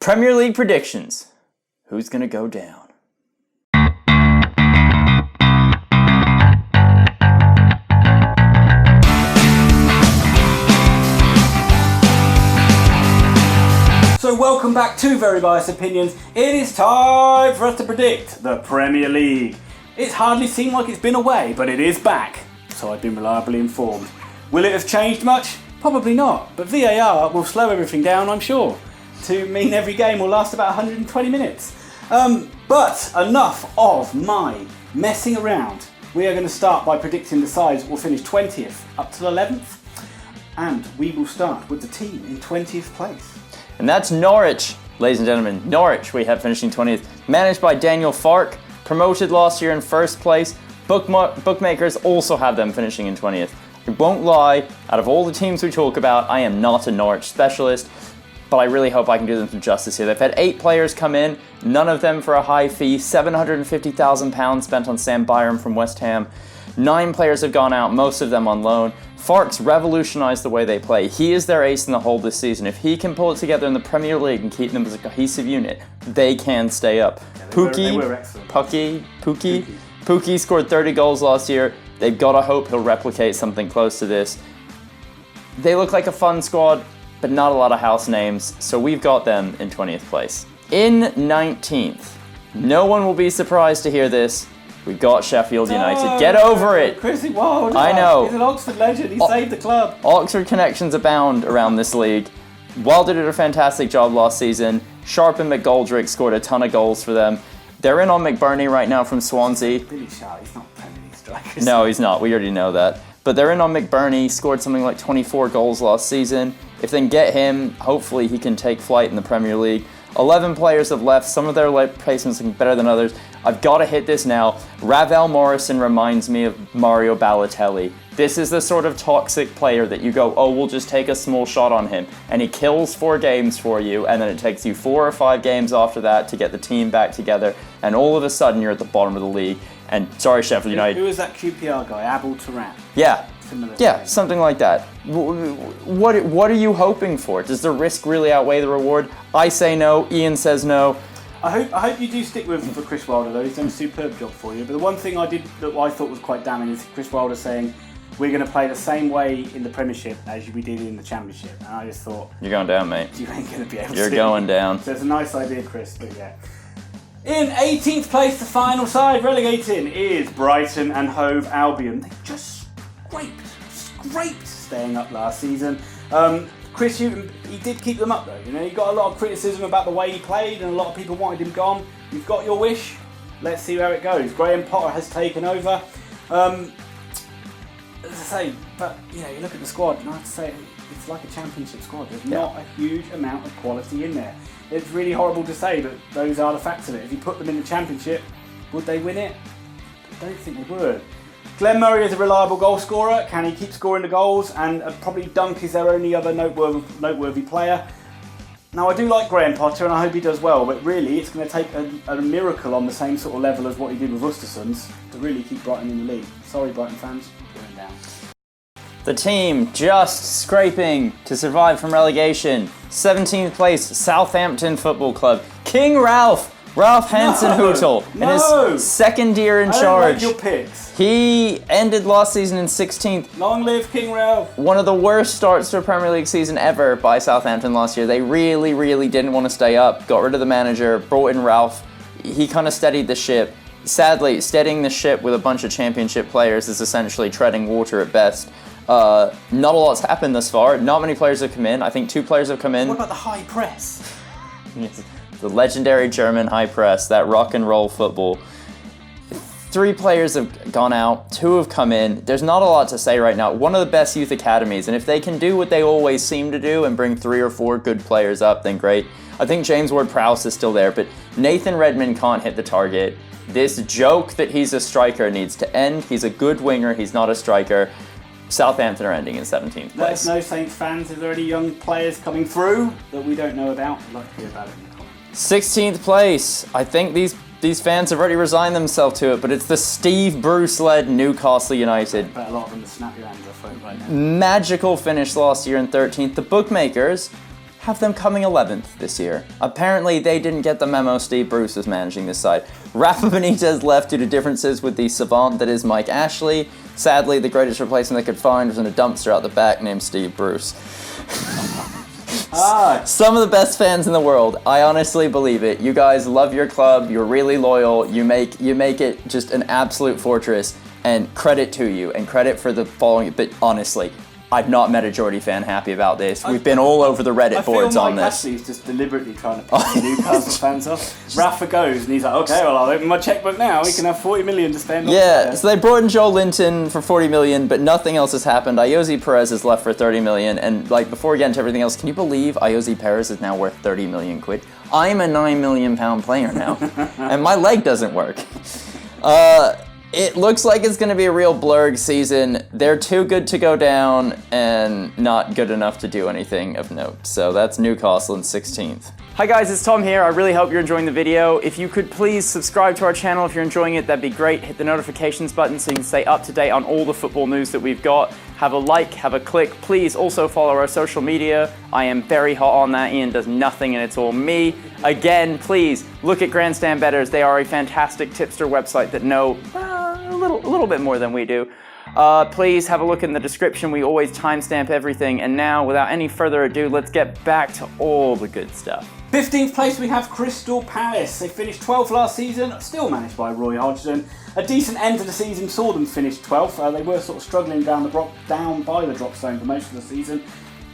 Premier League predictions. Who's going to go down? So welcome back to Very Biased Opinions. It is time for us to predict the Premier League. It's hardly seemed like it's been away, but it is back. So I've been reliably informed. Will it have changed much? Probably not, but VAR will slow everything down, I'm sure, to mean every game will last about 120 minutes. But enough of my messing around. We are going to start by predicting the sides that will finish 20th up to 11th. And we will start with the team in 20th place. And that's Norwich, ladies and gentlemen. Norwich we have finishing 20th. Managed by Daniel Farke, promoted last year in first place. Bookmakers also have them finishing in 20th. I won't lie, out of all the teams we talk about, I am not a Norwich specialist, but I really hope I can do them some justice here. They've had 8 players come in, none of them for a high fee, £750,000 spent on Sam Byram from West Ham. 9 players have gone out, most of them on loan. Farke's revolutionised the way they play. He is their ace in the hole this season. If he can pull it together in the Premier League and keep them as a cohesive unit, they can stay up. Yeah, Pukki scored 30 goals last year. They've got to hope he'll replicate something close to this. They look like a fun squad, but not a lot of house names, so we've got them in 20th place. In 19th, no one will be surprised to hear this, we've got Sheffield United. Get over it! Chrissy Wild. I know. He's an Oxford legend. He saved the club. Oxford connections abound around this league. Wilder did a fantastic job last season. Sharp and McGoldrick scored a ton of goals for them. They're in on McBurney right now from Swansea. Billy Sharp, he's not Premier League striker. No, he's not. We already know that. But they're in on McBurney. Scored something like 24 goals last season. If they can get him, hopefully he can take flight in the Premier League. 11 players have left. Some of their placements are better than others. I've got to hit this now. Ravel Morrison reminds me of Mario Balotelli. This is the sort of toxic player that you go, oh, we'll just take a small shot on him. And he kills 4 games for you, and then it takes you 4 or 5 games after that to get the team back together. And all of a sudden, you're at the bottom of the league. And sorry, Sheffield United. Who is that QPR guy? Abel Turan. Yeah. Similar Yeah, something like that. What are you hoping for? Does the risk really outweigh the reward? I say no. Ian says no. I hope you do stick with him for Chris Wilder, though. He's done a superb job for you. But the one thing that I thought was quite damning is Chris Wilder saying we're going to play the same way in the Premiership as we did in the Championship. And I just thought, you're going down, mate. You ain't going to be able to. You're going down. So it's a nice idea, Chris. But yeah. In 18th place, the final side relegating is Brighton and Hove Albion. They just scraped staying up last season. Chris Hughton, he did keep them up though. You know, he got a lot of criticism about the way he played, and a lot of people wanted him gone. You've got your wish. Let's see how it goes. Graham Potter has taken over. As I say, but you know, you look at the squad, and I have to say it's like a Championship squad. There's not a huge amount of quality in there. It's really horrible to say, but those are the facts of it. If you put them in the Championship, would they win it? I don't think they would. Glenn Murray is a reliable goal scorer. Can he keep scoring the goals? And probably Dunk is their only other noteworthy player. Now, I do like Graham Potter, and I hope he does well, but really it's going to take a miracle on the same sort of level as what he did with Östersunds to really keep Brighton in the league. Sorry, Brighton fans, going down. The team just scraping to survive from relegation. 17th place, Southampton Football Club. King Ralph Hasenhüttl in his second year in charge. I don't like your picks. He ended last season in 16th. Long live King Ralph. One of the worst starts to a Premier League season ever by Southampton last year. They really didn't want to stay up. Got rid of the manager, brought in Ralph. He kind of steadied the ship. Sadly, steadying the ship with a bunch of Championship players is essentially treading water at best. Not a lot's happened thus far. Not many players have come in. I think 2 players have come in. What about the high press? Yes, the legendary German high press, that rock and roll football. 3 players have gone out, 2 have come in. There's not a lot to say right now. One of the best youth academies, and if they can do what they always seem to do and bring 3 or 4 good players up, then great. I think James Ward-Prowse is still there, but Nathan Redmond can't hit the target. This joke that he's a striker needs to end. He's a good winger, he's not a striker. Southampton are ending in 17th place. Let us know, Saints fans, if there are any young players coming through that we don't know about. I'd like to hear about it in the comments. 16th place. I think these fans have already resigned themselves to it, but it's the Steve Bruce-led Newcastle United. I bet a lot of them to snap your hands off right now. Magical finish last year in 13th. The bookmakers have them coming 11th this year. Apparently, they didn't get the memo Steve Bruce is managing this side. Rafa Benitez left due to differences with the savant that is Mike Ashley. Sadly, the greatest replacement they could find was in a dumpster out the back named Steve Bruce. Some of the best fans in the world. I honestly believe it. You guys love your club. You're really loyal. You make it just an absolute fortress. And credit to you, and credit for the following. But honestly, I've not met a Geordie fan happy about this. We've been all over the Reddit boards on this. I feel Mike Ashley's just deliberately trying to piss the Newcastle fans off. Rafa goes, and he's like, okay, well, I'll open my checkbook now. We can have 40 million to spend. Yeah, so they brought in Joe Linton for 40 million, but nothing else has happened. Ayoze Perez is left for 30 million, and like before we get into everything else, can you believe Ayoze Perez is now worth 30 million quid? I'm a £9 million player now, and my leg doesn't work. It looks like it's going to be a real blurg season. They're too good to go down and not good enough to do anything of note. So that's Newcastle in 16th. Hi guys, it's Tom here. I really hope you're enjoying the video. If you could please subscribe to our channel if you're enjoying it, that'd be great. Hit the notifications button so you can stay up to date on all the football news that we've got. Have a like, have a click. Please also follow our social media. I am very hot on that. Ian does nothing and it's all me. Again, please look at Grandstand Bettors. They are a fantastic tipster website that know a little bit more than we do. Please have a look in the description. We always timestamp everything. And now, without any further ado, let's get back to all the good stuff. 15th place we have Crystal Palace. They finished 12th last season, still managed by Roy Hodgson. A decent end to the season saw them finish 12th. They were sort of struggling down by the drop zone for most of the season.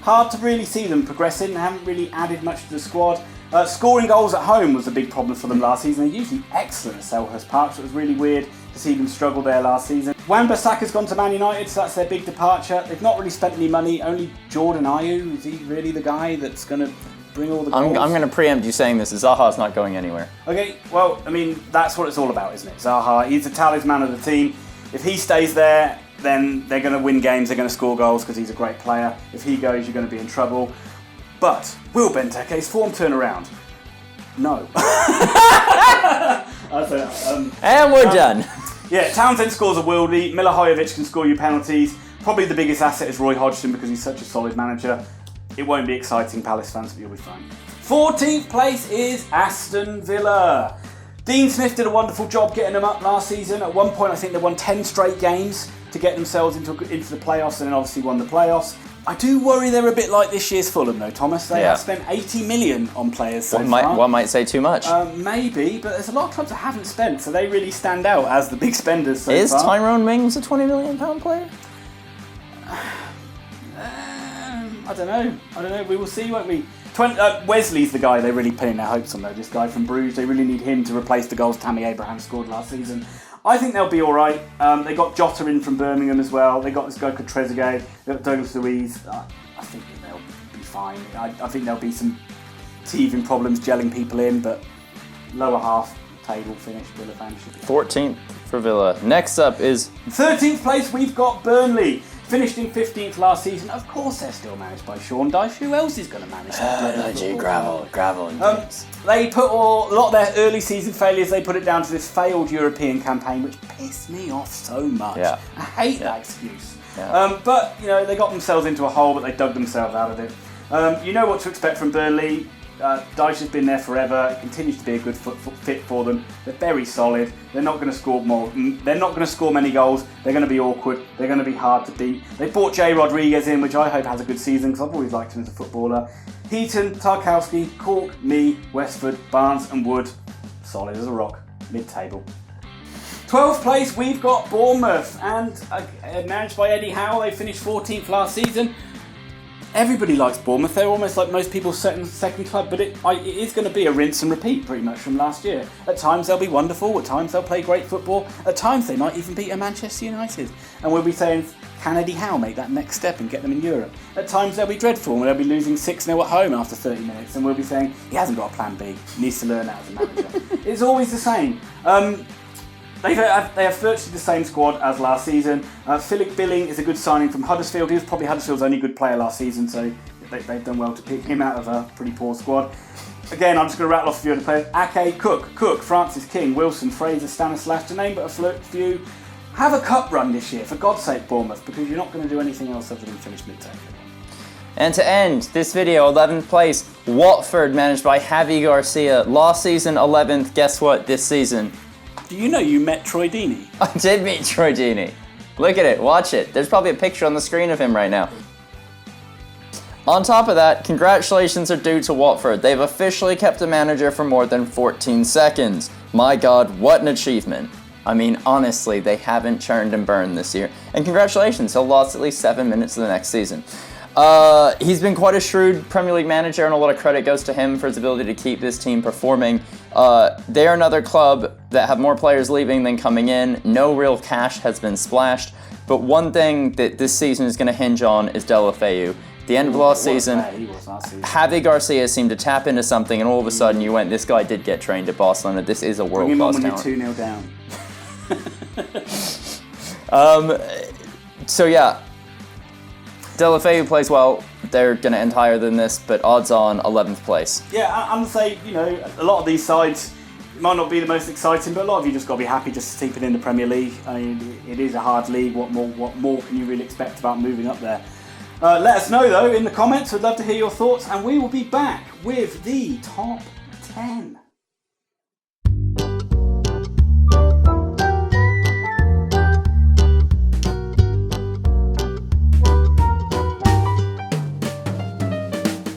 Hard to really see them progressing. They haven't really added much to the squad. Scoring goals at home was a big problem for them last season. They're usually excellent at Selhurst Park, so it was really weird to see them struggle there last season. Wan-Bissaka's gone to Man United, so that's their big departure. They've not really spent any money. Only Jordan Ayew, is he really the guy that's going to bring all the goals? I'm going to preempt you saying this. Zaha's not going anywhere. Okay, well, I mean, that's what it's all about, isn't it? Zaha, he's the talisman of the team. If he stays there, then they're going to win games, they're going to score goals because he's a great player. If he goes, you're going to be in trouble. But will Benteke's form turn around? No. And we're done. Yeah, Townsend scores a worldie. Milivojevic can score you penalties. Probably the biggest asset is Roy Hodgson because he's such a solid manager. It won't be exciting, Palace fans, but you'll be fine. 14th place is Aston Villa. Dean Smith did a wonderful job getting them up last season. At one point, I think they won 10 straight games to get themselves into the playoffs, and then obviously won the playoffs. I do worry they're a bit like this year's Fulham, though, Thomas. They have spent 80 million on players so far. One might say too much. Maybe, but there's a lot of clubs that haven't spent, so they really stand out as the big spenders so Is far. Tyrone Mings a £20 million player? I don't know. We will see, won't we? Wesley's the guy they're really putting their hopes on, though. This guy from Bruges, they really need him to replace the goals Tammy Abraham scored last season. I think they'll be all right. They got Jota in from Birmingham as well. They got this guy called Trezeguet. They got Douglas Luiz. I think they'll be fine. I think there'll be some teething problems gelling people in, but lower half table finish, Villa fans should be 14th for Villa. Next up is 13th place. We've got Burnley. Finished in 15th last season. Of course, they're still managed by Sean Dyche. Who else is going to manage that? Gravel. They put a lot of their early season failures, they put it down to this failed European campaign, which pissed me off so much. Yeah. I hate that excuse. Yeah. But, they got themselves into a hole, but they dug themselves out of it. You know what to expect from Burnley. Dyche has been there forever. It continues to be a good fit for them. They're very solid. They're not going to score more. They're not going to score many goals. They're going to be awkward. They're going to be hard to beat. They brought Jay Rodriguez in, which I hope has a good season because I've always liked him as a footballer. Heaton, Tarkowski, Cork, Mee, Westford, Barnes and Wood. Solid as a rock. Mid-table. 12th place, we've got Bournemouth. And managed by Eddie Howe, they finished 14th last season. Everybody likes Bournemouth. They're almost like most people's second club, but it is going to be a rinse and repeat pretty much from last year. At times they'll be wonderful, at times they'll play great football, at times they might even beat a Manchester United. And we'll be saying, can Eddie Howe make that next step and get them in Europe? At times they'll be dreadful and they'll be losing 6-0 at home after 30 minutes, and we'll be saying, he hasn't got a plan B, he needs to learn that as a manager. It's always the same. They have virtually the same squad as last season. Philip Billing is a good signing from Huddersfield. He was probably Huddersfield's only good player last season, so they've done well to pick him out of a pretty poor squad. Again, I'm just going to rattle off a few of the players. Ake, Cook, Francis King, Wilson, Fraser, Stanislas, to name but a few. Have a cup run this year, for God's sake, Bournemouth, because you're not going to do anything else other than finish mid-table. And to end this video, 11th place, Watford, managed by Javi Garcia. Last season, 11th. Guess what? This season. Do you know you met Troy Deeney? I did meet Troy Deeney. Look at it. Watch it. There's probably a picture on the screen of him right now. On top of that, congratulations are due to Watford. They've officially kept a manager for more than 14 seconds. My God, what an achievement. I mean, honestly, they haven't churned and burned this year. And congratulations, he'll last at least 7 minutes of the next season. He's been quite a shrewd Premier League manager, and a lot of credit goes to him for his ability to keep this team performing. They're another club that have more players leaving than coming in. No real cash has been splashed. But one thing that this season is going to hinge on is Deulofeu. The end of last season, Javi Garcia seemed to tap into something, and all of a sudden you went, this guy did get trained at Barcelona. This is a world-class talent. Bring him on when you're 2-0 down. So yeah, Deulofeu plays well. They're going to end higher than this, but odds on 11th place. Yeah, I'm going to say, you know, a lot of these sides might not be the most exciting, but a lot of you just got to be happy just to keep it in the Premier League. I mean, it is a hard league. What more can you really expect about moving up there? Let us know, though, in the comments. We'd love to hear your thoughts, and we will be back with the top 10.